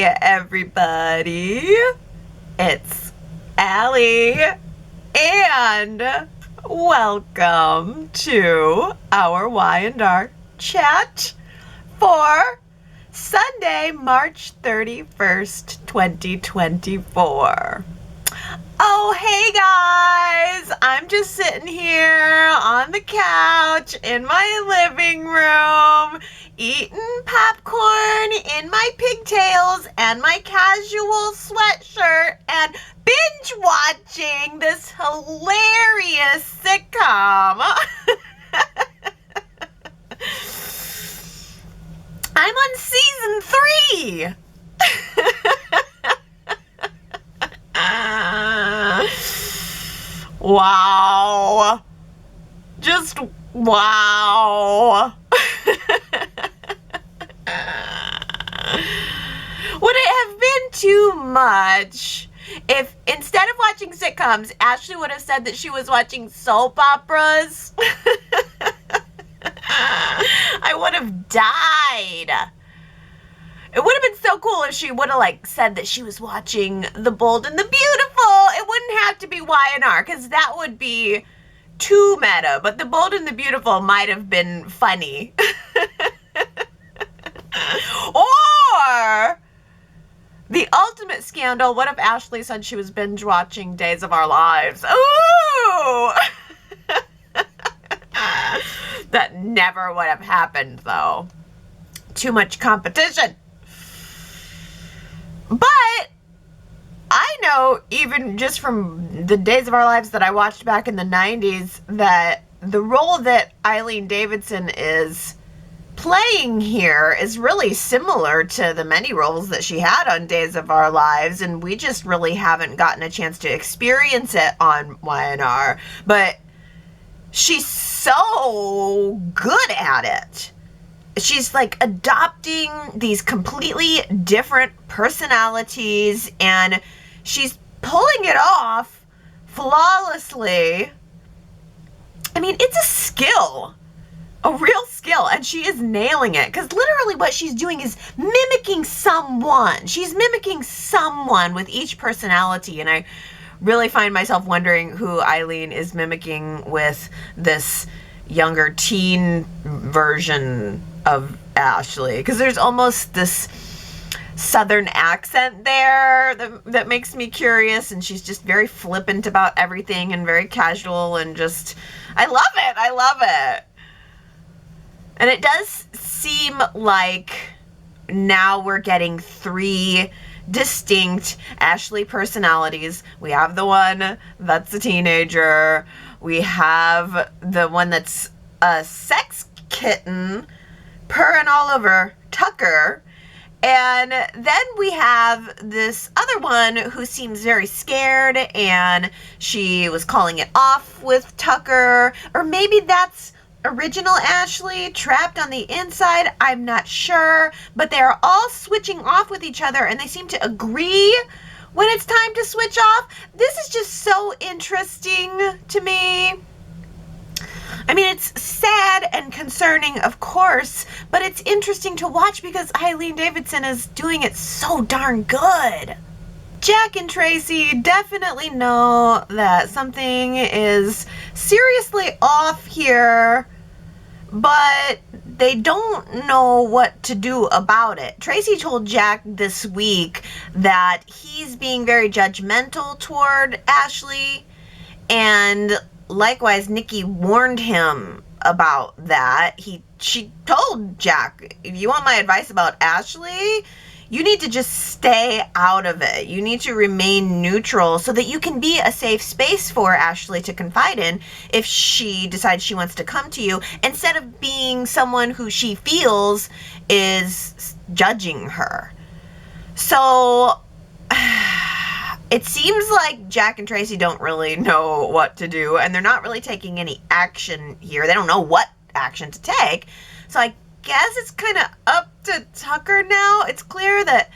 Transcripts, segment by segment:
everybody. It's Allie, and welcome to our Y&R Chat for Sunday, March 31st, 2024. Oh, hey guys! I'm just sitting here on the couch in my living room, eating popcorn in my pigtails and my casual sweatshirt and binge watching this hilarious sitcom. I'm on season 3. Wow. Just wow. Would it have been too much if instead of watching sitcoms, Ashley would have said that she was watching soap operas? I would have died. It would have been so cool if she would have said that she was watching The Bold and the Beautiful. It wouldn't have to be Y&R because that would be too meta. But The Bold and the Beautiful might have been funny. Or the ultimate scandal. What if Ashley said she was binge watching Days of Our Lives? Ooh! That never would have happened though. Too much competition. But I know, even just from the Days of Our Lives that I watched back in the 90s, that the role that Eileen Davidson is playing here is really similar to the many roles that she had on Days of Our Lives, and we just really haven't gotten a chance to experience it on Y&R. But she's so good at it. She's adopting these completely different personalities, and she's pulling it off flawlessly. I mean, it's a skill, a real skill, and she is nailing it, because literally what she's doing is mimicking someone. She's mimicking someone with each personality, and I really find myself wondering who Eileen is mimicking with this younger teen version of Ashley, because there's almost this southern accent there that makes me curious, and she's just very flippant about everything and very casual, and just I love it. And it does seem like now we're getting 3 distinct Ashley personalities. We have the one that's a teenager. We have the one that's a sex kitten, purring all over Tucker. And then we have this other one who seems very scared, and she was calling it off with Tucker. Or maybe that's original Ashley trapped on the inside. I'm not sure. But they're all switching off with each other, and they seem to agree when it's time to switch off. This is just so interesting to me. I mean, it's sad and concerning, of course, but it's interesting to watch because Eileen Davidson is doing it so darn good. Jack and Tracy definitely know that something is seriously off here, but they don't know what to do about it. Tracy told Jack this week that he's being very judgmental toward Ashley, and likewise, Nikki warned him about that. She told Jack, if you want my advice about Ashley, you need to just stay out of it. You need to remain neutral so that you can be a safe space for Ashley to confide in if she decides she wants to come to you, instead of being someone who she feels is judging her. So it seems like Jack and Tracy don't really know what to do, and they're not really taking any action here. They don't know what action to take. So I guess it's kind of up to Tucker now. It's clear that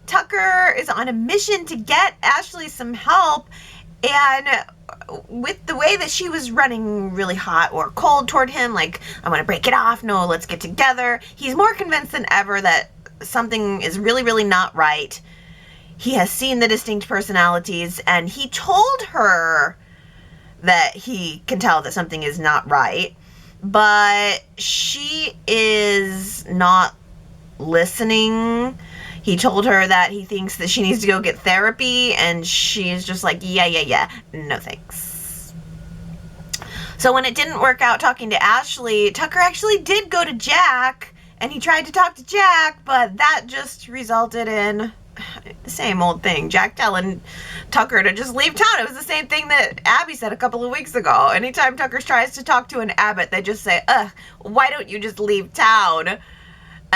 Tucker is on a mission to get Ashley some help, and with the way that she was running really hot or cold toward him, I'm going to break it off, no, let's get together, he's more convinced than ever that something is really, really not right. He has seen the distinct personalities, and he told her that he can tell that something is not right, but she is not listening. He told her that he thinks that she needs to go get therapy, and she's just like, yeah, no thanks. So when it didn't work out talking to Ashley, Tucker actually did go to Jack, and he tried to talk to Jack, but that just resulted in the same old thing. Jack telling Tucker to just leave town. It was the same thing that Abby said a couple of weeks ago. Anytime Tucker tries to talk to an Abbott, they just say, why don't you just leave town?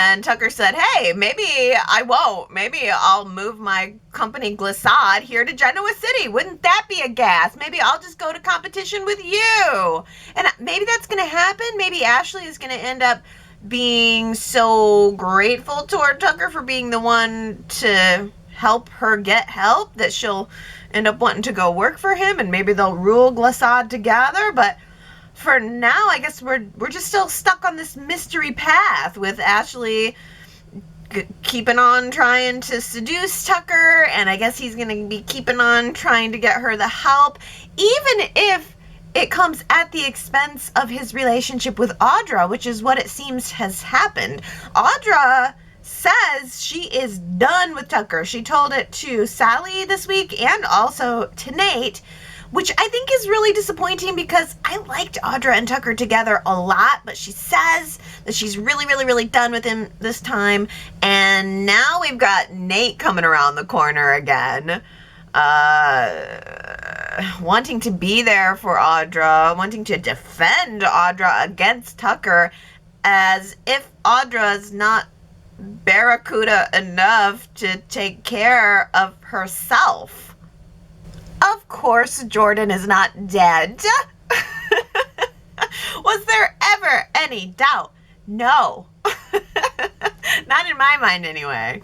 And Tucker said, hey, maybe I won't. Maybe I'll move my company Glissade here to Genoa City. Wouldn't that be a gas? Maybe I'll just go to competition with you. And maybe that's going to happen. Maybe Ashley is going to end up being so grateful toward Tucker for being the one to help her get help that she'll end up wanting to go work for him, and maybe they'll rule Glissade together. But for now, I guess we're just still stuck on this mystery path with Ashley keeping on trying to seduce Tucker, and I guess he's going to be keeping on trying to get her the help, even if it comes at the expense of his relationship with Audra, which is what it seems has happened. Audra says she is done with Tucker. She told it to Sally this week and also to Nate, which I think is really disappointing because I liked Audra and Tucker together a lot, but she says that she's really, really, really done with him this time. And now we've got Nate coming around the corner again, wanting to be there for Audra, wanting to defend Audra against Tucker, as if Audra's not barracuda enough to take care of herself. Of course, Jordan is not dead. Was there ever any doubt? No. Not in my mind, anyway.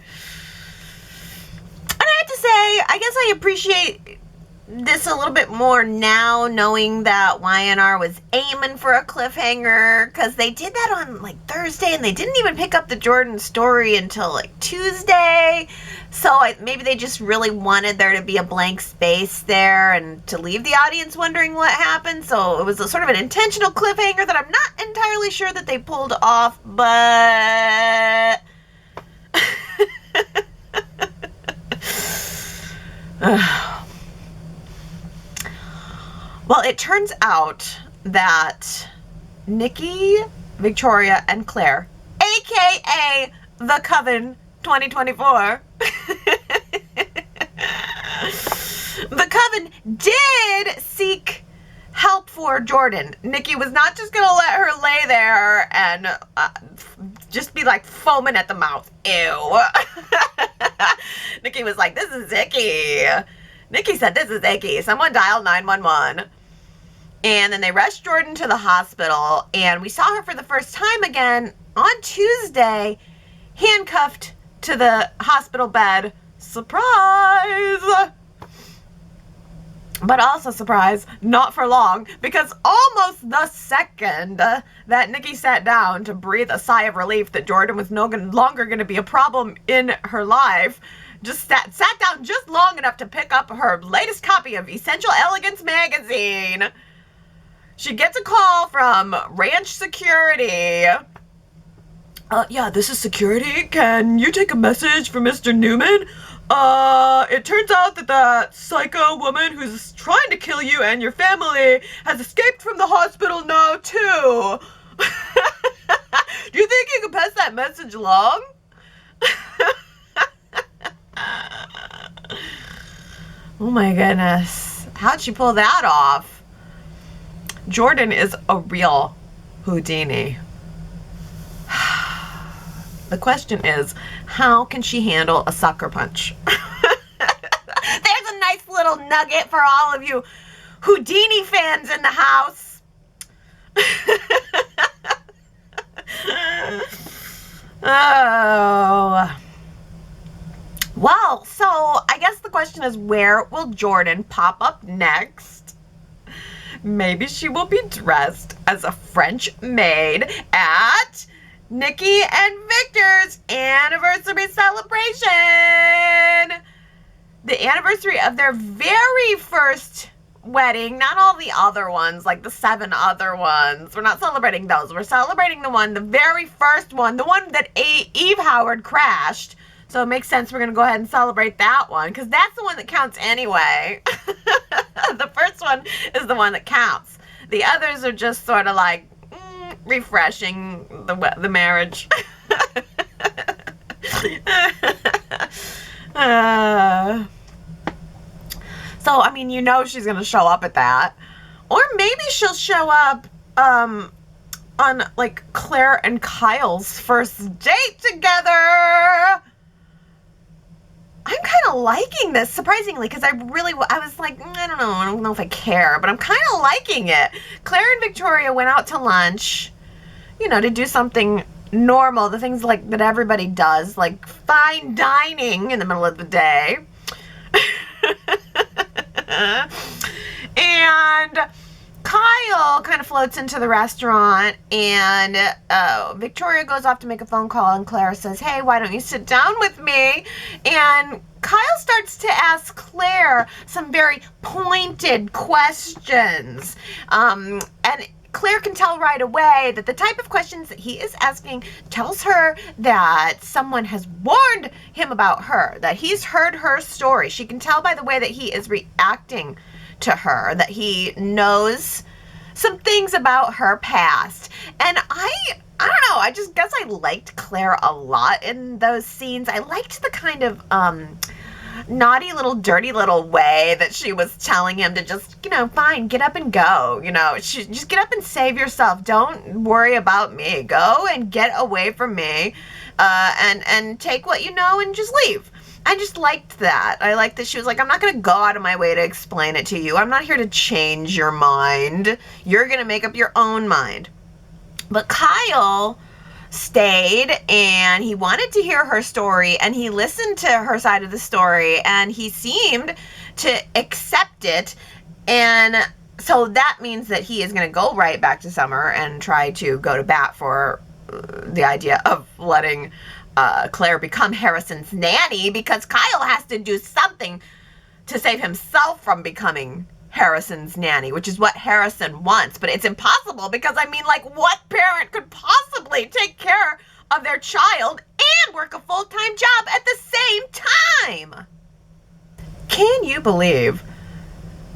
And I have to say, I guess I appreciate this a little bit more now, knowing that Y&R was aiming for a cliffhanger, because they did that on like Thursday, and they didn't even pick up the Jordan story until like Tuesday. So maybe they just really wanted there to be a blank space there and to leave the audience wondering what happened. So it was a sort of an intentional cliffhanger that I'm not entirely sure that they pulled off, but well, it turns out that Nikki, Victoria, and Claire, aka the Coven 2024, the Coven did seek help for Jordan. Nikki was not just gonna let her lay there and just be like foaming at the mouth. Ew. Nikki was like, this is icky. Nikki said, this is icky. Someone dial 911. And then they rushed Jordan to the hospital, and we saw her for the first time again on Tuesday, handcuffed to the hospital bed. Surprise! But also, surprise, not for long, because almost the second that Nikki sat down to breathe a sigh of relief that Jordan was no longer going to be a problem in her life, just sat down just long enough to pick up her latest copy of Essential Elegance magazine, she gets a call from Ranch Security. Yeah, this is security. Can you take a message for Mr. Newman? It turns out that that psycho woman who's trying to kill you and your family has escaped from the hospital now, too. Do you think you can pass that message along? Oh my goodness. How'd she pull that off? Jordan is a real Houdini. The question is, how can she handle a sucker punch? There's a nice little nugget for all of you Houdini fans in the house. Oh. Well, so I guess the question is, where will Jordan pop up next? Maybe she will be dressed as a French maid at Nikki and Victor's anniversary celebration. The anniversary of their very first wedding, not all the other ones, like the 7 other ones. We're not celebrating those. We're celebrating the very first one, the one that Eve Howard crashed. So it makes sense we're going to go ahead and celebrate that one, because that's the one that counts anyway. The first one is the one that counts. The others are just sort of like refreshing the marriage. So, I mean, you know she's going to show up at that. Or maybe she'll show up on, like, Claire and Kyle's first date together. I'm kind of liking this, surprisingly, because I was like, I don't know if I care, but I'm kind of liking it. Claire and Victoria went out to lunch, you know, to do something normal, the things like that everybody does, like fine dining in the middle of the day. And Kyle kind of floats into the restaurant, and Victoria goes off to make a phone call, and Claire says, hey, why don't you sit down with me? And Kyle starts to ask Claire some very pointed questions. And Claire can tell right away that the type of questions that he is asking tells her that someone has warned him about her, that he's heard her story. She can tell by the way that he is reacting to her that he knows some things about her past. And I don't know, I just guess I liked Claire a lot in those scenes. I liked the kind of naughty little dirty little way that she was telling him to just, you know, fine, get up and go, you know, just get up and save yourself, don't worry about me, go and get away from me, and take what you know and just leave. I just liked that. I liked that she was like, I'm not going to go out of my way to explain it to you. I'm not here to change your mind. You're going to make up your own mind. But Kyle stayed, and he wanted to hear her story, and he listened to her side of the story, and he seemed to accept it. And so that means that he is going to go right back to Summer and try to go to bat for the idea of letting Claire become Harrison's nanny, because Kyle has to do something to save himself from becoming Harrison's nanny, which is what Harrison wants. But it's impossible, because, I mean, like, what parent could possibly take care of their child and work a full-time job at the same time? Can you believe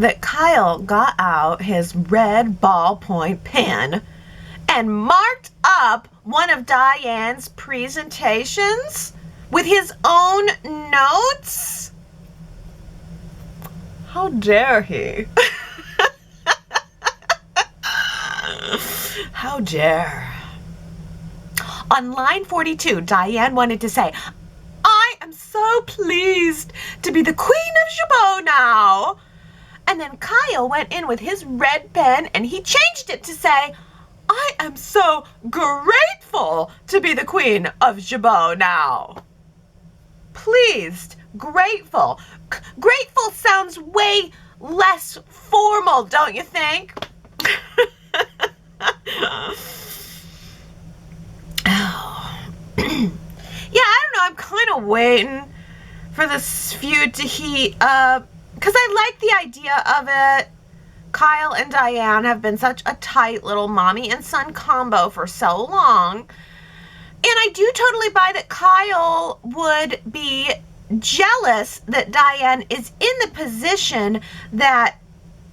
that Kyle got out his red ballpoint pen and marked up one of Diane's presentations with his own notes? How dare he? How dare. On line 42, Diane wanted to say, I am so pleased to be the Queen of Chabot now. And then Kyle went in with his red pen and he changed it to say, I am so grateful to be the Queen of Chabot now. Pleased, grateful. Grateful sounds way less formal, don't you think? Yeah, I don't know. I'm kind of waiting for this feud to heat up, because I like the idea of it. Kyle and Diane have been such a tight little mommy and son combo for so long. And I do totally buy that Kyle would be jealous that Diane is in the position that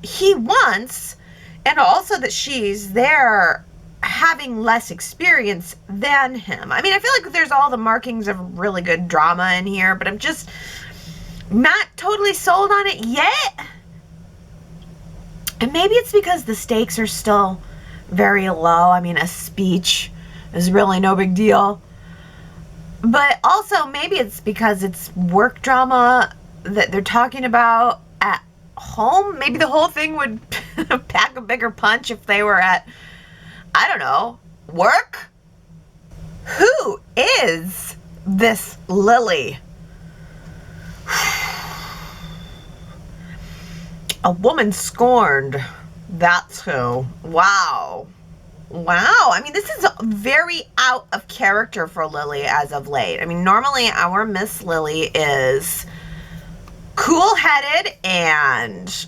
he wants, and also that she's there having less experience than him. I mean, I feel like there's all the markings of really good drama in here, but I'm just not totally sold on it yet. And maybe it's because the stakes are still very low. I mean, a speech is really no big deal. But also, maybe it's because it's work drama that they're talking about at home. Maybe the whole thing would pack a bigger punch if they were at, I don't know, work? Who is this Lily? A woman scorned. That's who. Wow. wow. I mean, this is very out of character for Lily as of late. I mean, normally our Miss Lily is cool-headed and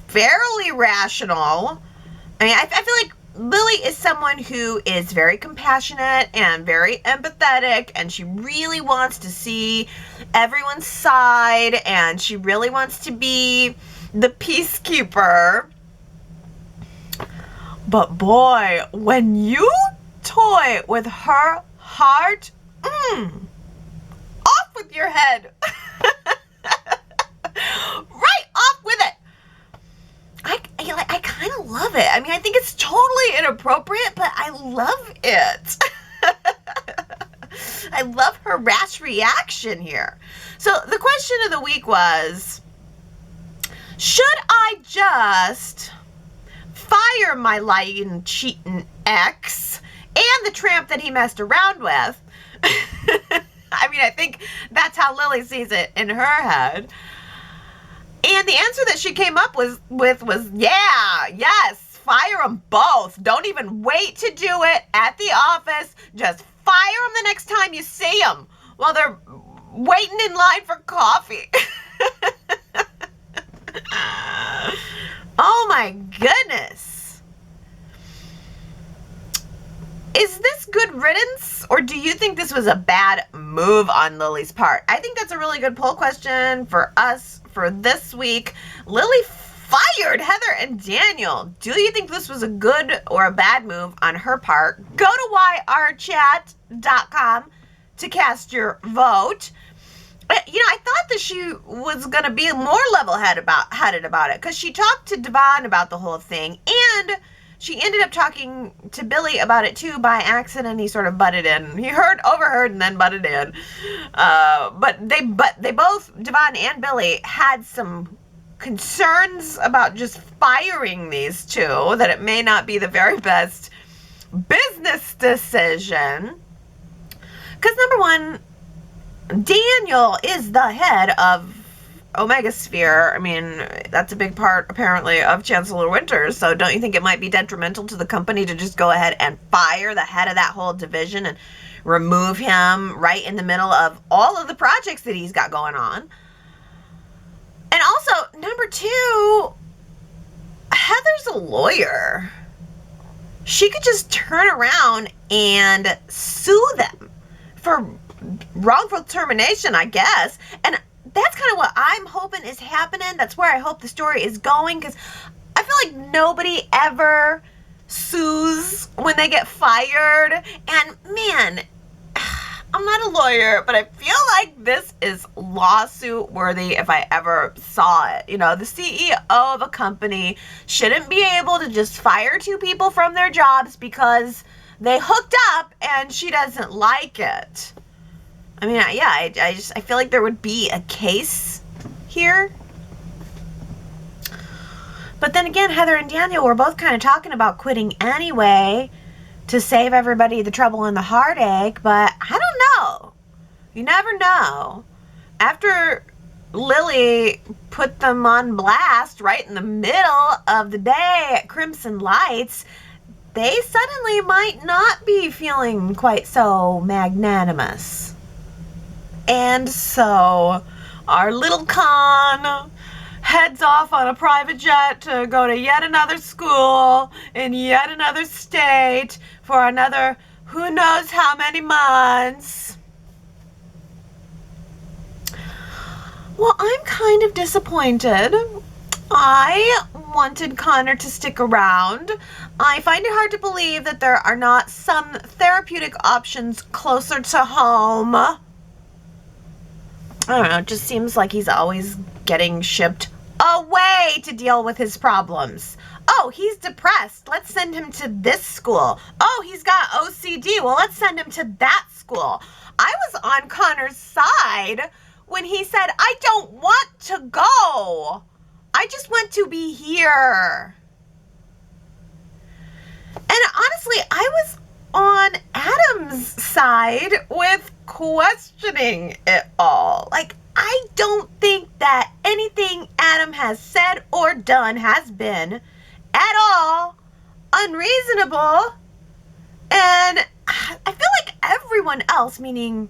fairly rational. I mean, I feel like Lily is someone who is very compassionate and very empathetic, and she really wants to see everyone's side, and she really wants to be the peacekeeper. But boy, when you toy with her heart, off with your head. Right off with it. I kind of love it. I mean, I think it's totally inappropriate, but I love it. I love her rash reaction here. So the question of the week was, should I just fire my lying, cheating ex and the tramp that he messed around with? I mean, I think that's how Lily sees it in her head. And the answer that she came up with was, yes, fire them both. Don't even wait to do it at the office. Just fire them the next time you see them while they're waiting in line for coffee. Oh my goodness. Is this good riddance, or do you think this was a bad move on Lily's part? I think that's a really good poll question for us for this week. Lily fired Heather and Daniel. Do you think this was a good or a bad move on her part? Go to yrchat.com to cast your vote. You know, I thought that she was going to be more level-headed about it, because she talked to Devon about the whole thing, and she ended up talking to Billy about it too by accident. He sort of butted in. He overheard and then butted in. But they both, Devon and Billy, had some concerns about just firing these two, that it may not be the very best business decision. Because number one, Daniel is the head of Omega Sphere. I mean, that's a big part, apparently, of Chancellor Winters. So don't you think it might be detrimental to the company to just go ahead and fire the head of that whole division and remove him right in the middle of all of the projects that he's got going on? And also, number two, Heather's a lawyer. She could just turn around and sue them for wrongful termination, I guess. And that's kind of what I'm hoping is happening. That's where I hope the story is going, because I feel like nobody ever sues when they get fired. And man, I'm not a lawyer, but I feel like this is lawsuit worthy if I ever saw it. You know, the CEO of a company shouldn't be able to just fire two people from their jobs because they hooked up and she doesn't like it. I mean, yeah, I feel like there would be a case here. But then again, Heather and Daniel were both kind of talking about quitting anyway to save everybody the trouble and the heartache, but I don't know. You never know. After Lily put them on blast right in the middle of the day at Crimson Lights, they suddenly might not be feeling quite so magnanimous. And so our little con heads off on a private jet to go to yet another school in yet another state for another who knows how many months. Well, I'm kind of disappointed. I wanted Connor to stick around. I find it hard to believe that there are not some therapeutic options closer to home. I don't know, it just seems like he's always getting shipped away to deal with his problems. Oh, he's depressed. Let's send him to this school. Oh, he's got OCD. Well, let's send him to that school. I was on Connor's side when he said, I don't want to go. I just want to be here. And honestly, I was on Adam's side with questioning it all. Like, I don't think that anything Adam has said or done has been at all unreasonable And I feel like everyone else, meaning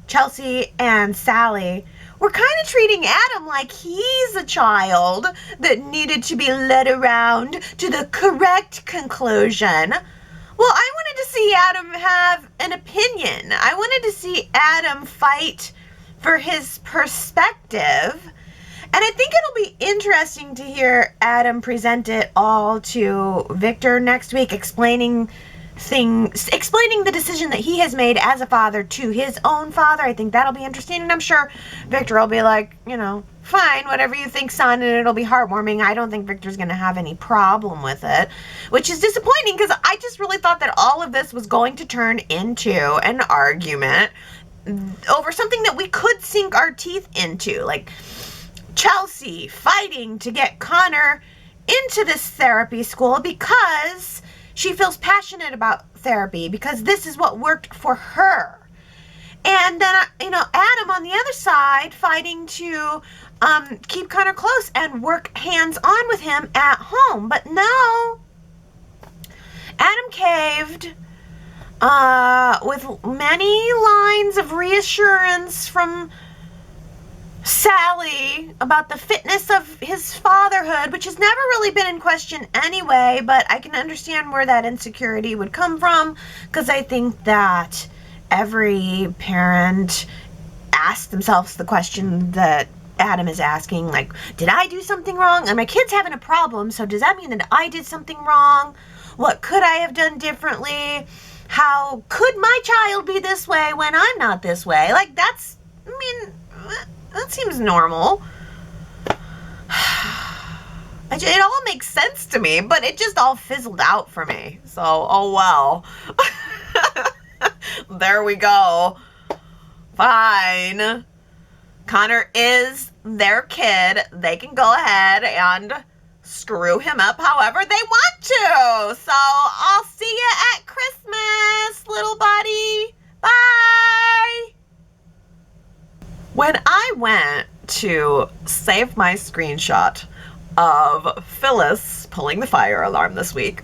Chelsea and Sally, were kind of treating Adam like he's a child that needed to be led around to the correct conclusion. Well, I wanted to see Adam have an opinion. I wanted to see Adam fight for his perspective. And I think it'll be interesting to hear Adam present it all to Victor next week, explaining the decision that he has made as a father to his own father. I think that'll be interesting, and I'm sure Victor will be like, fine, whatever you think, son, and it'll be heartwarming. I don't think Victor's going to have any problem with it, which is disappointing because I just really thought that all of this was going to turn into an argument over something that we could sink our teeth into, like Chelsea fighting to get Connor into this therapy school because she feels passionate about therapy, because this is what worked for her. And then, Adam on the other side fighting to keep Connor close and work hands-on with him at home. But no, Adam caved with many lines of reassurance from Sally about the fitness of his fatherhood, which has never really been in question anyway, but I can understand where that insecurity would come from, because I think that every parent asks themselves the question that Adam is asking, like, did I do something wrong? And my kid's having a problem, so does that mean that I did something wrong? What could I have done differently? How could my child be this way when I'm not this way? Like, that seems normal. It all makes sense to me, but it just all fizzled out for me. So, oh well. There we go. Fine. Connor is their kid. They can go ahead and screw him up however they want to. So, I'll see you at Christmas, little buddy. Bye. When I went to save my screenshot of Phyllis pulling the fire alarm this week,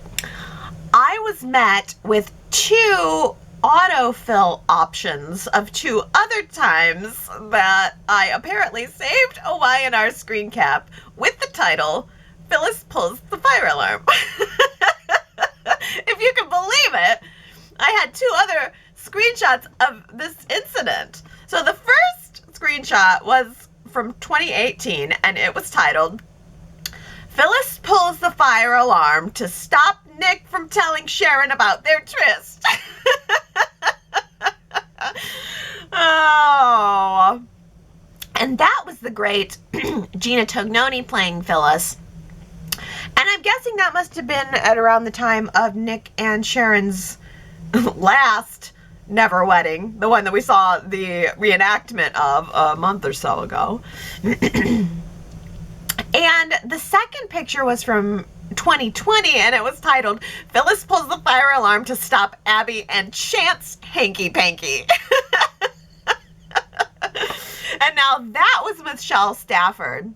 I was met with 2 autofill options of 2 other times that I apparently saved a Y&R screen cap with the title, Phyllis pulls the fire alarm. If you can believe it, I had 2 other screenshots of this incident. So the first screenshot was from 2018, and it was titled, Phyllis pulls the fire alarm to stop Nick from telling Sharon about their tryst. Oh. And that was the great Gina Tognoni playing Phyllis. And I'm guessing that must have been at around the time of Nick and Sharon's last Never wedding, the one that we saw the reenactment of a month or so ago. And the second picture was from 2020, and it was titled, Phyllis pulls the fire alarm to stop Abby and Chance hanky-panky. And now that was Michelle Stafford,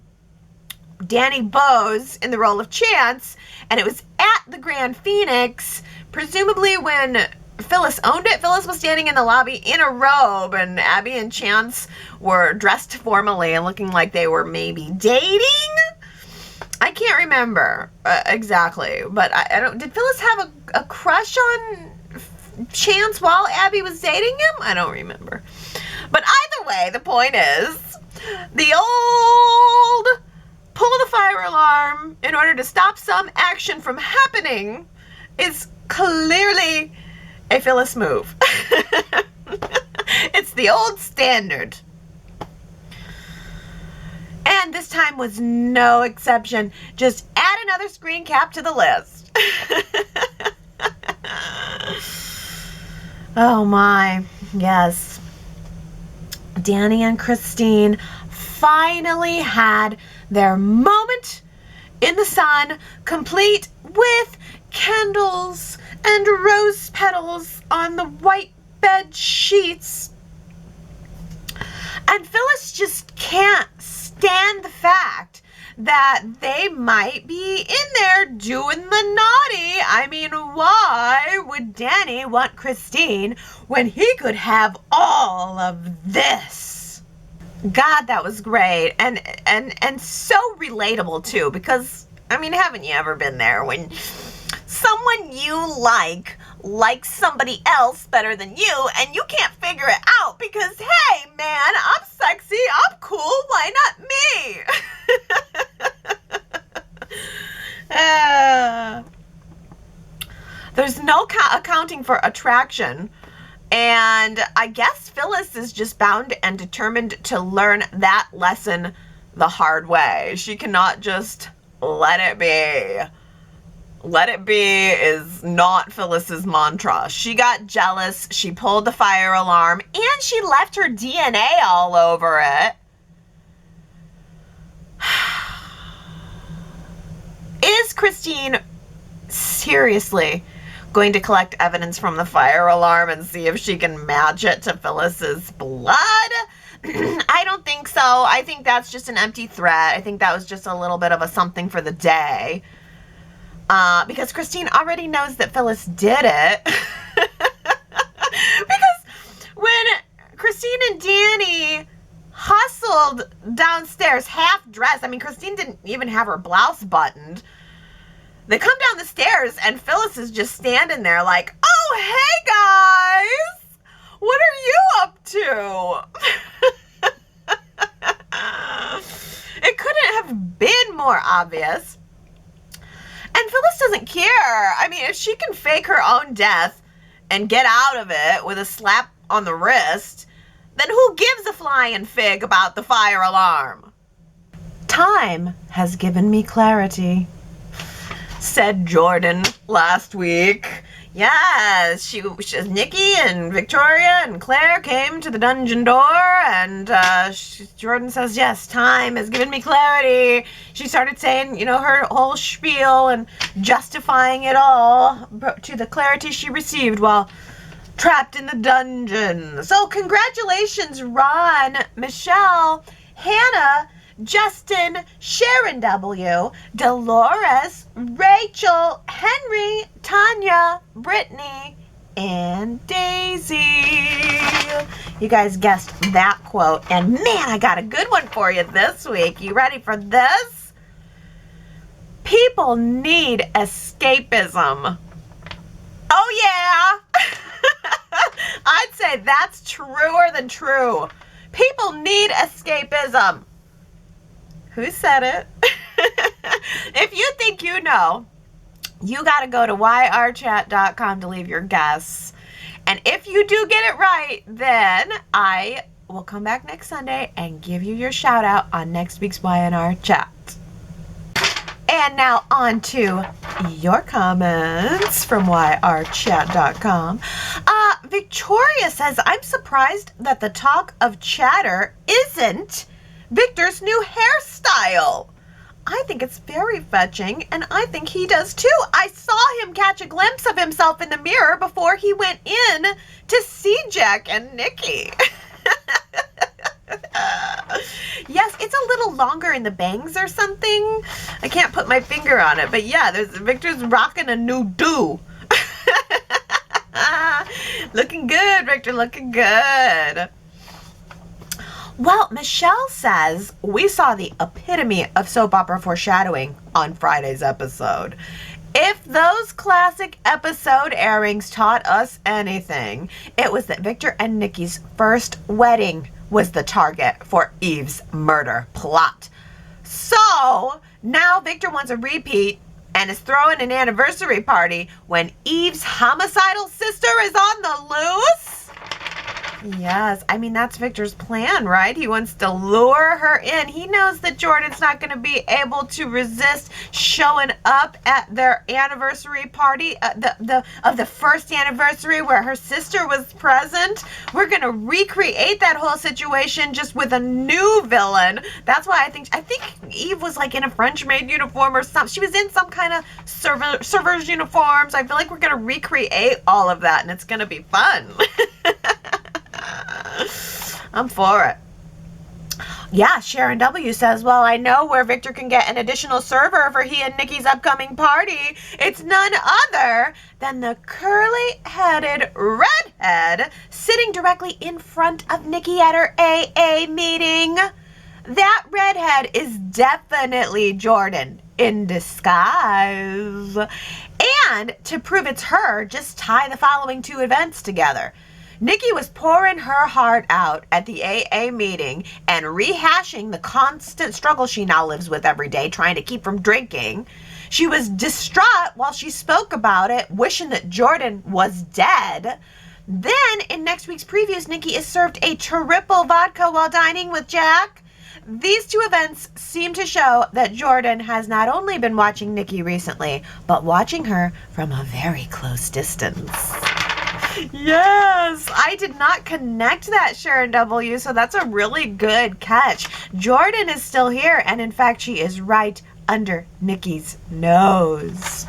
Danny Bowes in the role of Chance, and it was at the Grand Phoenix, presumably when Phyllis owned it. Phyllis was standing in the lobby in a robe, and Abby and Chance were dressed formally and looking like they were maybe dating. I can't remember exactly, but I don't. Did Phyllis have a crush on Chance while Abby was dating him? I don't remember. But either way, the point is, the old pull the fire alarm in order to stop some action from happening is clearly a Phyllis move. It's the old standard. And this time was no exception. Just add another screen cap to the list. Oh my, yes. Danny and Christine finally had their moment in the sun, complete with candles and rose petals on the white bed sheets. And Phyllis just can't stand the fact that they might be in there doing the naughty. I mean, why would Danny want Christine when he could have all of this? God, that was great. And so relatable too, because I mean, haven't you ever been there when someone you likes somebody else better than you, and you can't figure it out because, hey, man, I'm sexy, I'm cool, why not me? There's no accounting for attraction, and I guess Phyllis is just bound and determined to learn that lesson the hard way. She cannot just let it be. Let it be is not Phyllis's mantra. She got jealous, she pulled the fire alarm, and she left her DNA all over it. Is Christine seriously going to collect evidence from the fire alarm and see if she can match it to Phyllis's blood? I don't think so. I think that's just an empty threat. I think that was just a little bit of a something for the day. Because Christine already knows that Phyllis did it. Because when Christine and Danny hustled downstairs half dressed, I mean, Christine didn't even have her blouse buttoned. They come down the stairs and Phyllis is just standing there like, oh, hey guys, what are you up to? It couldn't have been more obvious. And Phyllis doesn't care. I mean, if she can fake her own death and get out of it with a slap on the wrist, then who gives a flying fig about the fire alarm? Time has given me clarity, said Jordan last week. Yes, Nikki and Victoria and Claire came to the dungeon door, and Jordan says, yes, time has given me clarity. She started saying, you know, her whole spiel and justifying it all to the clarity she received while trapped in the dungeon. So congratulations, Ron, Michelle, Hannah, Justin, Sharon W., Dolores, Rachel, Henry, Tanya, Brittany, and Daisy. You guys guessed that quote. And man, I got a good one for you this week. You ready for this? People need escapism. Oh yeah! I'd say that's truer than true. People need escapism. Who said it? If you think you know, you got to go to yrchat.com to leave your guess. And if you do get it right, then I will come back next Sunday and give you your shout out on next week's Y&R Chat. And now on to your comments from yrchat.com. Victoria says, I'm surprised that the talk of chatter isn't Victor's new hairstyle. I think it's very fetching, and I think he does too. I saw him catch a glimpse of himself in the mirror before he went in to see Jack and Nikki. Yes, it's a little longer in the bangs or something. I can't put my finger on it, but yeah, Victor's rocking a new do. Looking good, Victor, looking good. Well, Michelle says, we saw the epitome of soap opera foreshadowing on Friday's episode. If those classic episode airings taught us anything, it was that Victor and Nikki's first wedding was the target for Eve's murder plot. So, now Victor wants a repeat and is throwing an anniversary party when Eve's homicidal sister is on the loose? Yes, I mean, that's Victor's plan, right? He wants to lure her in. He knows that Jordan's not going to be able to resist showing up at their anniversary party, the first anniversary where her sister was present. We're going to recreate that whole situation just with a new villain. That's why I think Eve was like in a French maid uniform or something. She was in some kind of server's uniforms. I feel like we're going to recreate all of that, and it's going to be fun. I'm for it. Yeah, Sharon W. says, well, I know where Victor can get an additional server for he and Nikki's upcoming party. It's none other than the curly-headed redhead sitting directly in front of Nikki at her AA meeting. That redhead is definitely Jordan in disguise. And to prove it's her, just tie the following two events together. Nikki was pouring her heart out at the AA meeting and rehashing the constant struggle she now lives with every day, trying to keep from drinking. She was distraught while she spoke about it, wishing that Jordan was dead. Then, in next week's previews, Nikki is served a triple vodka while dining with Jack. These two events seem to show that Jordan has not only been watching Nikki recently, but watching her from a very close distance. Yes, I did not connect that, Sharon W., so that's a really good catch. Jordan is still here, and in fact, she is right under Nikki's nose.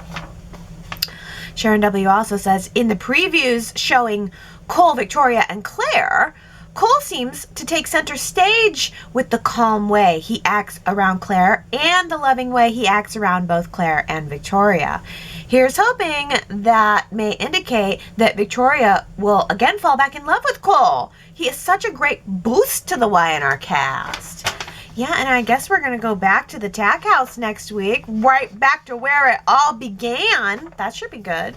Sharon W. also says, in the previews showing Cole, Victoria, and Claire, Cole seems to take center stage with the calm way he acts around Claire and the loving way he acts around both Claire and Victoria. Here's hoping that may indicate that Victoria will again fall back in love with Cole. He is such a great boost to the Y&R cast. Yeah, and I guess we're going to go back to the Tack House next week, right back to where it all began. That should be good.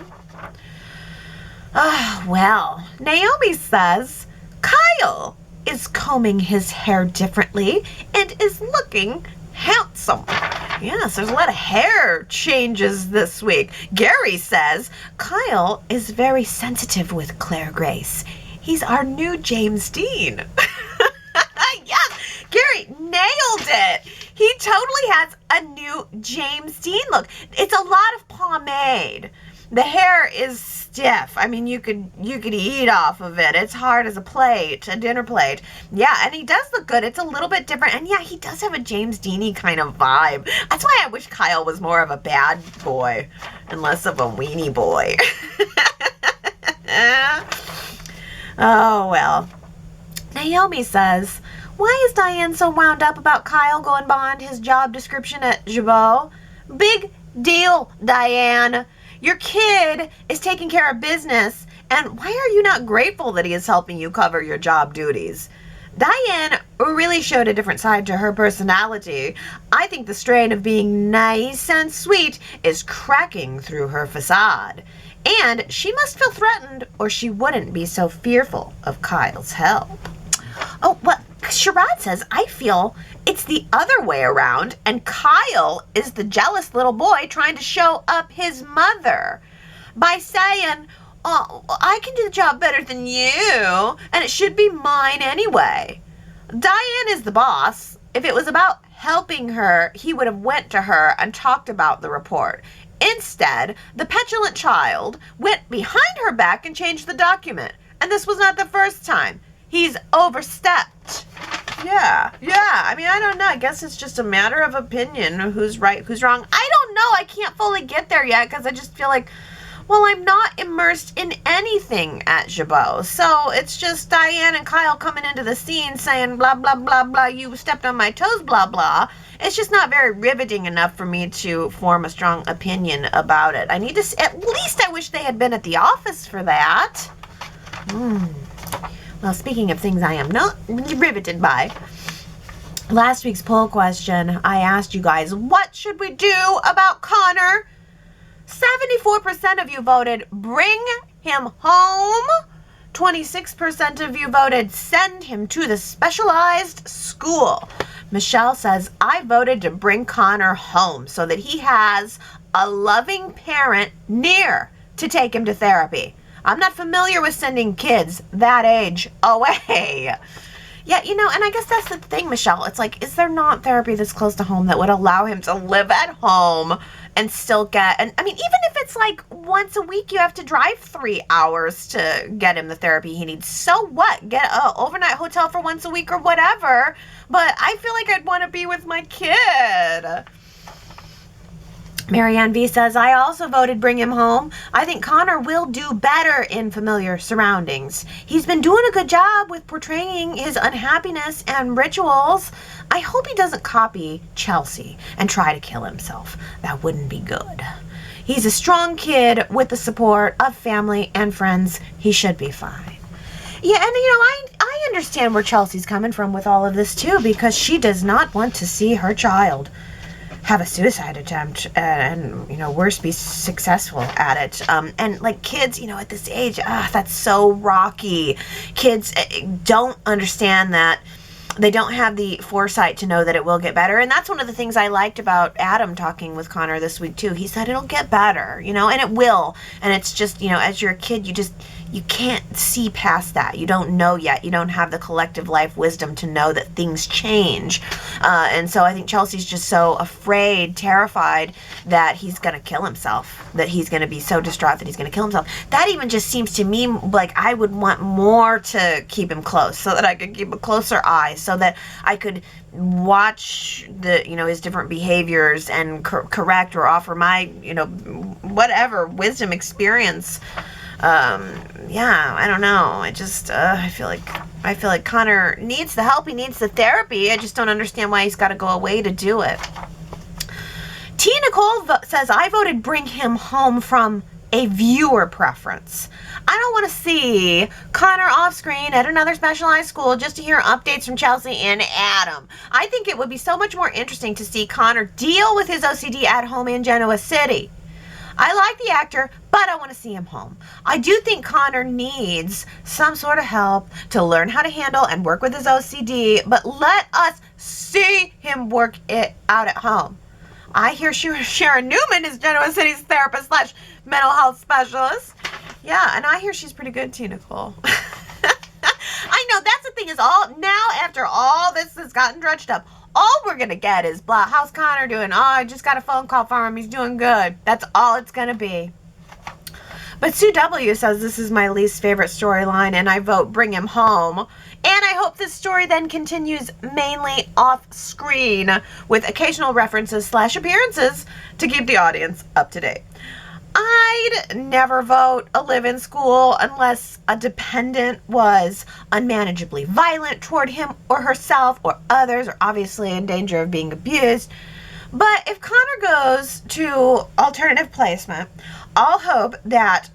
Well, Naomi says Kyle is combing his hair differently and is looking handsome. Yes, there's a lot of hair changes this week. Gary says Kyle is very sensitive with Claire Grace. He's our new James Dean. Yes, Gary nailed it. He totally has a new James Dean look. It's a lot of pomade. The hair is stiff. I mean, you could eat off of it. It's hard as a dinner plate. Yeah, and he does look good. It's a little bit different. And yeah, he does have a James Dean-y kind of vibe. That's why I wish Kyle was more of a bad boy and less of a weenie boy. Oh, well. Naomi says, why is Diane so wound up about Kyle going beyond his job description at Jabot? Big deal, Diane. Your kid is taking care of business, and why are you not grateful that he is helping you cover your job duties? Diane really showed a different side to her personality. I think the strain of being nice and sweet is cracking through her facade. And she must feel threatened, or she wouldn't be so fearful of Kyle's help. Oh, well, Sherrod says, I feel it's the other way around, and Kyle is the jealous little boy trying to show up his mother by saying, oh, I can do the job better than you, and it should be mine anyway. Diane is the boss. If it was about helping her, he would have went to her and talked about the report. Instead, the petulant child went behind her back and changed the document. And this was not the first time. He's overstepped. Yeah. I mean, I don't know. I guess it's just a matter of opinion. Who's right, who's wrong. I don't know. I can't fully get there yet because I just feel like, well, I'm not immersed in anything at Jabot. So it's just Diane and Kyle coming into the scene saying, blah, blah, blah, blah, you stepped on my toes, blah, blah. It's just not very riveting enough for me to form a strong opinion about it. I need to, at least I wish they had been at the office for that. Well, speaking of things I am not riveted by, last week's poll question, I asked you guys, what should we do about Connor? 74% of you voted bring him home. 26% of you voted send him to the specialized school. Michelle says, I voted to bring Connor home so that he has a loving parent near to take him to therapy. I'm not familiar with sending kids that age away. Yeah, you know, and I guess that's the thing, Michelle. It's like, is there not therapy that's close to home that would allow him to live at home and still get, and I mean, even if it's like once a week you have to drive 3 hours to get him the therapy he needs, so what? Get an overnight hotel for once a week or whatever. But I feel like I'd want to be with my kid. Marianne V says, I also voted bring him home. I think Connor will do better in familiar surroundings. He's been doing a good job with portraying his unhappiness and rituals. I hope he doesn't copy Chelsea and try to kill himself. That wouldn't be good. He's a strong kid with the support of family and friends. He should be fine. Yeah, and I understand where Chelsea's coming from with all of this too, because she does not want to see her child have a suicide attempt and worse, be successful at it. And like kids, at this age, that's so rocky. Kids don't understand that. They don't have the foresight to know that it will get better. And that's one of the things I liked about Adam talking with Connor this week too. He said it'll get better, and it will. And it's just, as you're a kid, you can't see past that. You don't know yet. You don't have the collective life wisdom to know that things change. And so I think Chelsea's just so afraid, terrified that he's going to kill himself, that he's going to be so distraught that he's going to kill himself. That even just seems to me like I would want more to keep him close so that I could keep a closer eye, so that I could watch his different behaviors and correct or offer my, whatever wisdom experience. I don't know. I feel like Connor needs the help. He needs the therapy. I just don't understand why he's got to go away to do it. T. Nicole says, I voted bring him home from a viewer preference. I don't want to see Connor off screen at another specialized school just to hear updates from Chelsea and Adam. I think it would be so much more interesting to see Connor deal with his OCD at home in Genoa City. I like the actor, but I want to see him home. I do think Connor needs some sort of help to learn how to handle and work with his OCD, but let us see him work it out at home. I hear Sharon Newman is Genoa City's therapist / mental health specialist. Yeah, and I hear she's pretty good too, Nicole. I know, that's the thing is after all this has gotten dredged up, all we're going to get is, blah, how's Connor doing? Oh, I just got a phone call from him. He's doing good. That's all it's going to be. But Sue W. says, this is my least favorite storyline, and I vote bring him home. And I hope this story then continues mainly off screen with occasional references / appearances to keep the audience up to date. I'd never vote a live-in school unless a dependent was unmanageably violent toward him or herself or others, or obviously in danger of being abused. But if Connor goes to alternative placement, I'll hope that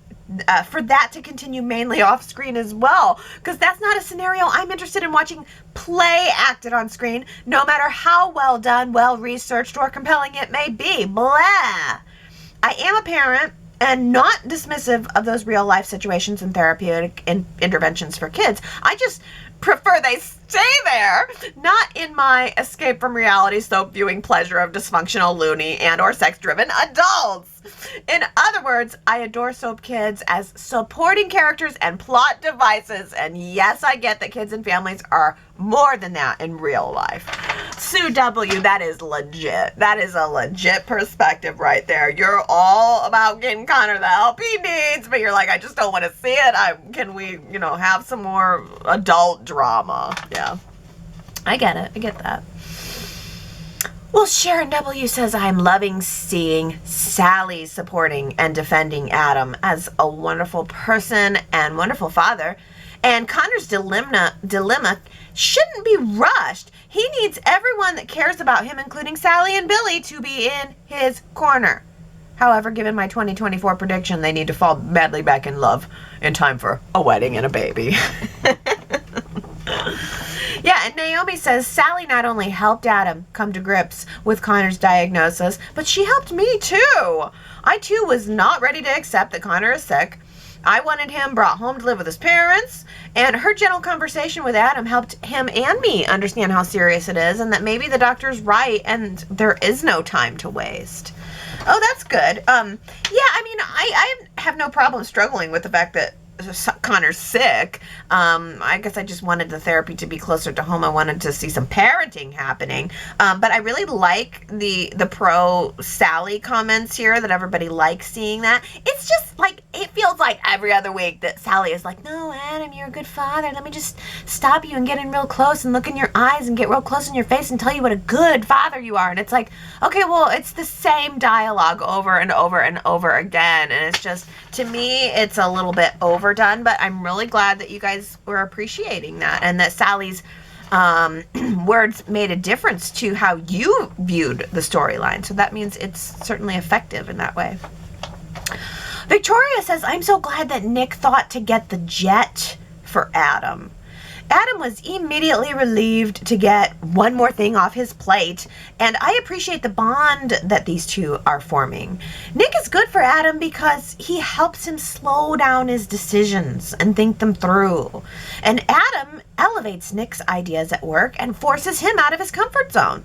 for that to continue mainly off screen as well, because that's not a scenario I'm interested in watching play acted on screen, no matter how well done, well researched, or compelling it may be. Blah. I am a parent and not dismissive of those real life situations and therapeutic interventions for kids. I just prefer they stay there, not in my escape from reality soap viewing pleasure of dysfunctional, loony, and or sex-driven adults. In other words, I adore soap kids as supporting characters and plot devices. And yes, I get that kids and families are more than that in real life. Sue W., that is legit. That is a legit perspective right there. You're all about getting Connor the help he needs, but you're like, I just don't want to see it. Can we, have some more adult drama? Yeah. I get it. I get that. Well, Sharon W. says, I'm loving seeing Sally supporting and defending Adam as a wonderful person and wonderful father. And Connor's dilemma shouldn't be rushed. He needs everyone that cares about him, including Sally and Billy, to be in his corner. However, given my 2024 prediction, they need to fall madly back in love in time for a wedding and a baby. Yeah, and Naomi says, Sally not only helped Adam come to grips with Connor's diagnosis, but she helped me too. I too was not ready to accept that Connor is sick. I wanted him brought home to live with his parents, and her gentle conversation with Adam helped him and me understand how serious it is and that maybe the doctor's right and there is no time to waste. Oh, that's good. I have no problem struggling with the fact that Connor's sick. I guess I just wanted the therapy to be closer to home. I wanted to see some parenting happening. But I really like the pro Sally comments here, that everybody likes seeing that. It's just like, it feels like every other week that Sally is like, no, Adam, you're a good father. Let me just stop you and get in real close and look in your eyes and get real close in your face and tell you what a good father you are. And it's like, okay, well, it's the same dialogue over and over and over again. And it's just, to me, it's a little bit overdone, but I'm really glad that you guys were appreciating that and that Sally's words made a difference to how you viewed the storyline. So that means it's certainly effective in that way. Victoria says, I'm so glad that Nick thought to get the jet for Adam. Adam was immediately relieved to get one more thing off his plate, and I appreciate the bond that these two are forming. Nick is good for Adam because he helps him slow down his decisions and think them through. And Adam elevates Nick's ideas at work and forces him out of his comfort zone.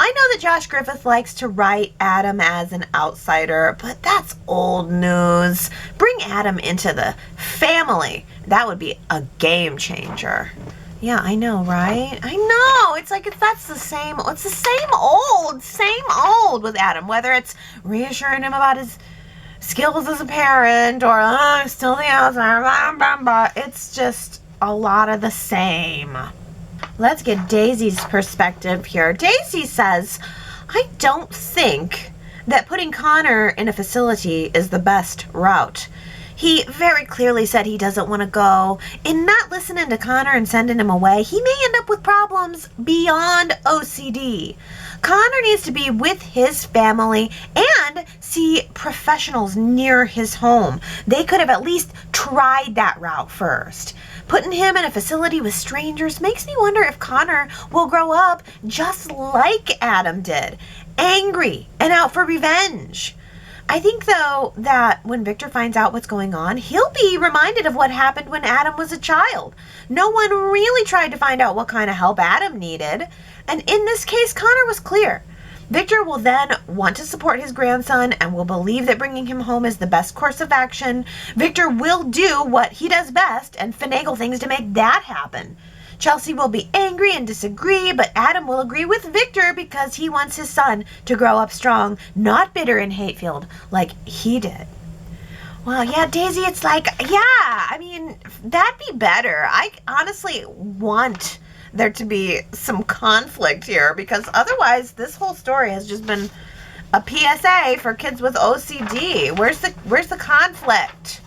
I know that Josh Griffith likes to write Adam as an outsider, but that's old news. Bring Adam into the family. That would be a game changer. Yeah, I know, right? I know. It's like, that's the same. It's the same old with Adam, whether it's reassuring him about his skills as a parent or still the outsider, blah, blah, blah. It's just a lot of the same. Let's get Daisy's perspective here. Daisy says, I don't think that putting Connor in a facility is the best route. He very clearly said he doesn't want to go. In not listening to Connor and sending him away, he may end up with problems beyond OCD. Connor needs to be with his family and see professionals near his home. They could have at least tried that route first. Putting him in a facility with strangers makes me wonder if Connor will grow up just like Adam did, angry and out for revenge. I think, though, that when Victor finds out what's going on, he'll be reminded of what happened when Adam was a child. No one really tried to find out what kind of help Adam needed. And in this case, Connor was clear. Victor will then want to support his grandson and will believe that bringing him home is the best course of action. Victor will do what he does best and finagle things to make that happen. Chelsea will be angry and disagree, but Adam will agree with Victor because he wants his son to grow up strong, not bitter and hate-filled like he did. Well, yeah, Daisy, it's like, yeah, I mean, that'd be better. I honestly want there to be some conflict here because otherwise this whole story has just been a PSA for kids with OCD. Where's the conflict?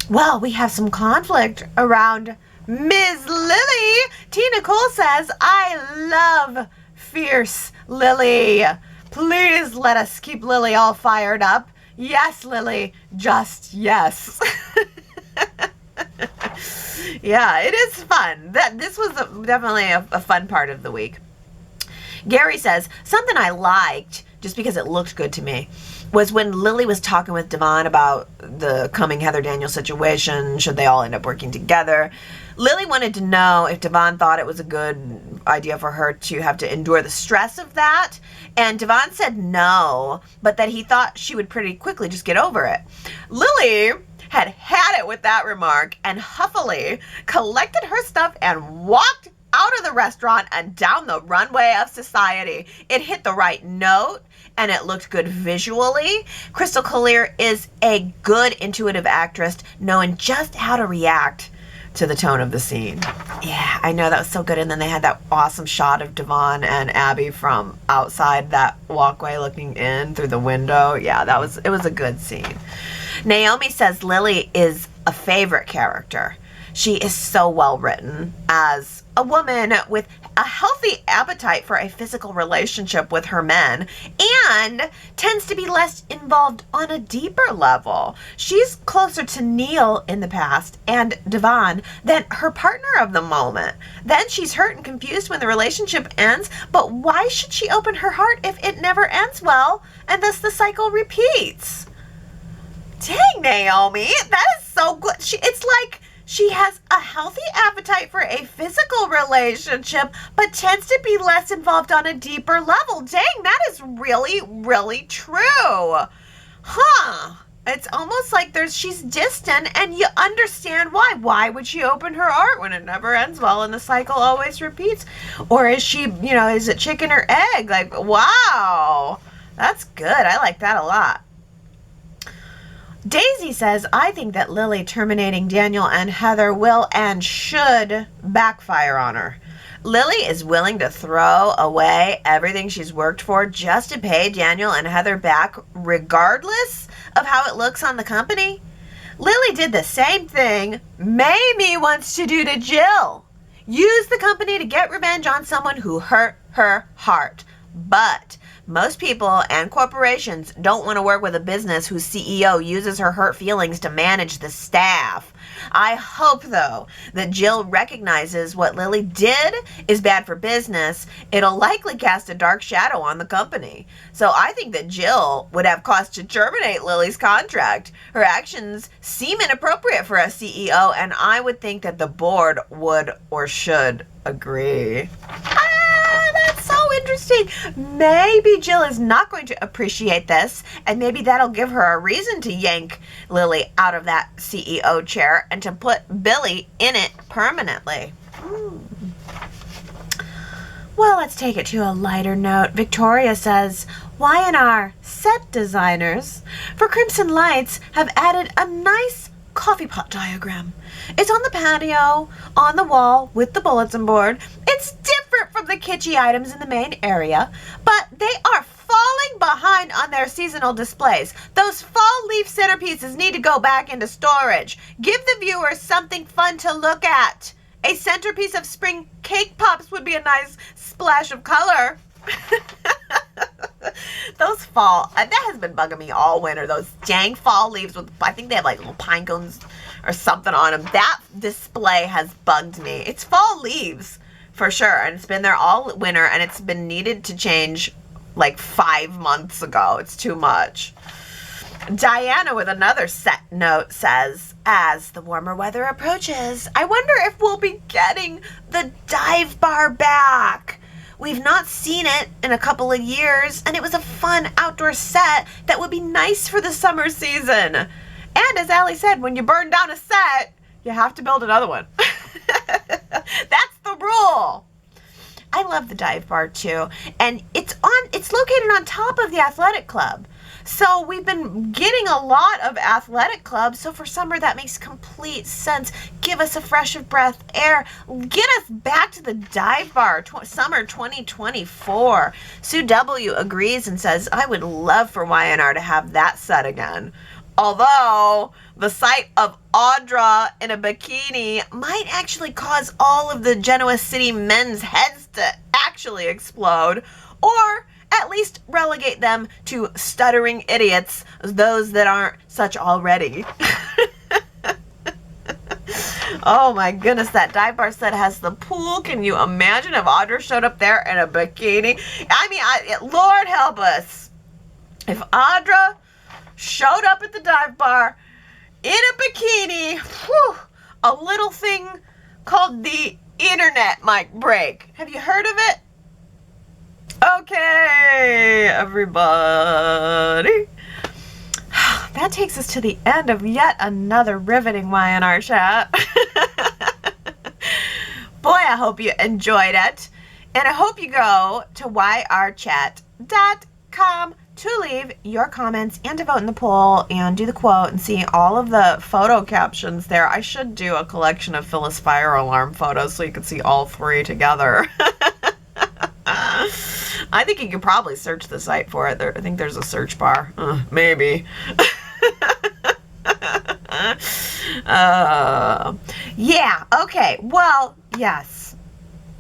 Well, we have some conflict around Ms. Lily. Tina Cole says, I love fierce Lily. Please let us keep Lily all fired up. Yes, Lily, just yes. Yeah, it is fun. This was definitely a fun part of the week. Gary says, something I liked, just because it looked good to me, was when Lily was talking with Devon about the coming Heather Daniels situation. Should they all end up working together? Lily wanted to know if Devon thought it was a good idea for her to have to endure the stress of that. And Devon said no, but that he thought she would pretty quickly just get over it. Lily had it with that remark and huffily collected her stuff and walked out of the restaurant and down the runway of society. It hit the right note and it looked good visually. Crystal Collier is a good intuitive actress, knowing just how to react to the tone of the scene. Yeah, I know, that was so good. And then they had that awesome shot of Devon and Abby from outside that walkway looking in through the window. Yeah, it was a good scene. Naomi says Lily is a favorite character. She is so well written as a woman with a healthy appetite for a physical relationship with her men and tends to be less involved on a deeper level. She's closer to Neil in the past and Devon than her partner of the moment. Then she's hurt and confused when the relationship ends, but why should she open her heart if it never ends well and thus the cycle repeats? Dang, Naomi, that is so good. It's like she has a healthy appetite for a physical relationship, but tends to be less involved on a deeper level. Dang, that is really, really true. Huh. It's almost like she's distant and you understand why. Why would she open her heart when it never ends well and the cycle always repeats? Or is she, is it chicken or egg? Like, wow, that's good. I like that a lot. Daisy says, I think that Lily terminating Daniel and Heather will and should backfire on her. Lily is willing to throw away everything she's worked for just to pay Daniel and Heather back, regardless of how it looks on the company. Lily did the same thing Mamie wants to do to Jill. Use the company to get revenge on someone who hurt her heart. But most people and corporations don't want to work with a business whose CEO uses her hurt feelings to manage the staff. I hope, though, that Jill recognizes what Lily did is bad for business. It'll likely cast a dark shadow on the company. So I think that Jill would have cause to terminate Lily's contract. Her actions seem inappropriate for a CEO, and I would think that the board would or should agree. That's so interesting. Maybe Jill is not going to appreciate this, and maybe that'll give her a reason to yank Lily out of that CEO chair and to put Billy in it permanently. Well, let's take it to a lighter note. Victoria says, Y&R set designers for Crimson Lights have added a nice coffee pot diagram. It's on the patio, on the wall with the bulletin board. It's different from the kitschy items in the main area, but they are falling behind on their seasonal displays. Those fall leaf centerpieces need to go back into storage. Give the viewers something fun to look at. A centerpiece of spring cake pops would be a nice splash of color. Those fall, that has been bugging me all winter. Those dang fall leaves with, I think they have like little pine cones or something on them. That display has bugged me. It's fall leaves for sure, and it's been there all winter, and it's been needed to change like 5 months ago. It's too much. Diana with another set note says, as the warmer weather approaches, I wonder if we'll be getting the dive bar back. We've not seen it in a couple of years, and it was a fun outdoor set that would be nice for the summer season. And as Allie said, when you burn down a set, you have to build another one. That's the rule. I love the dive bar too, and it's located on top of the athletic club. So we've been getting a lot of athletic clubs, so for summer that makes complete sense. Give us a fresh of breath air. Get us back to the dive bar, summer 2024. Sue W. agrees and says, I would love for Y&R to have that set again. Although the sight of Audra in a bikini might actually cause all of the Genoa City men's heads to actually explode, or at least relegate them to stuttering idiots, those that aren't such already. Oh my goodness, that dive bar set has the pool. Can you imagine if Audra showed up there in a bikini? I mean, Lord help us. If Audra showed up at the dive bar in a bikini, whew, a little thing called the internet might break. Have you heard of it? Okay, everybody. That takes us to the end of yet another riveting Y&R chat. Boy, I hope you enjoyed it. And I hope you go to yrchat.com to leave your comments and to vote in the poll and do the quote and see all of the photo captions there. I should do a collection of Phyllis fire alarm photos so you can see all three together. I think you could probably search the site for it. I think there's a search bar. Maybe. Yeah, okay. Well, yes.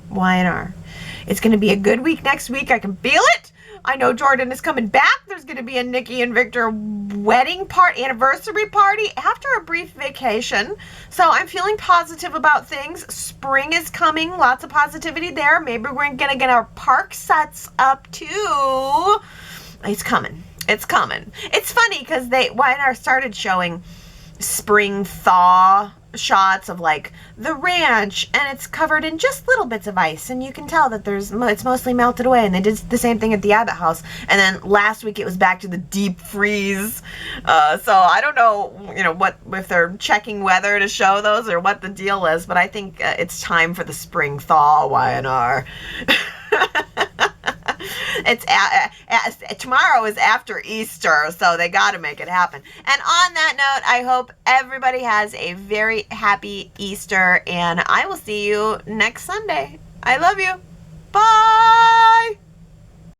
Y&R. It's going to be a good week next week. I can feel it. I know Jordan is coming back. There's going to be a Nikki and Victor anniversary party after a brief vacation. So I'm feeling positive about things. Spring is coming. Lots of positivity there. Maybe we're going to get our park sets up too. It's coming. It's coming. It's funny because Y&R started showing spring thaw shots of like the ranch, and it's covered in just little bits of ice, and you can tell that it's mostly melted away. And they did the same thing at the Abbott house, and then last week it was back to the deep freeze. So I don't know, what if they're checking weather to show those or what the deal is, but I think it's time for the spring thaw, Y&R. Tomorrow is after Easter, so they got to make it happen. And on that note, I hope everybody has a very happy Easter, and I will see you next Sunday. I love you. Bye.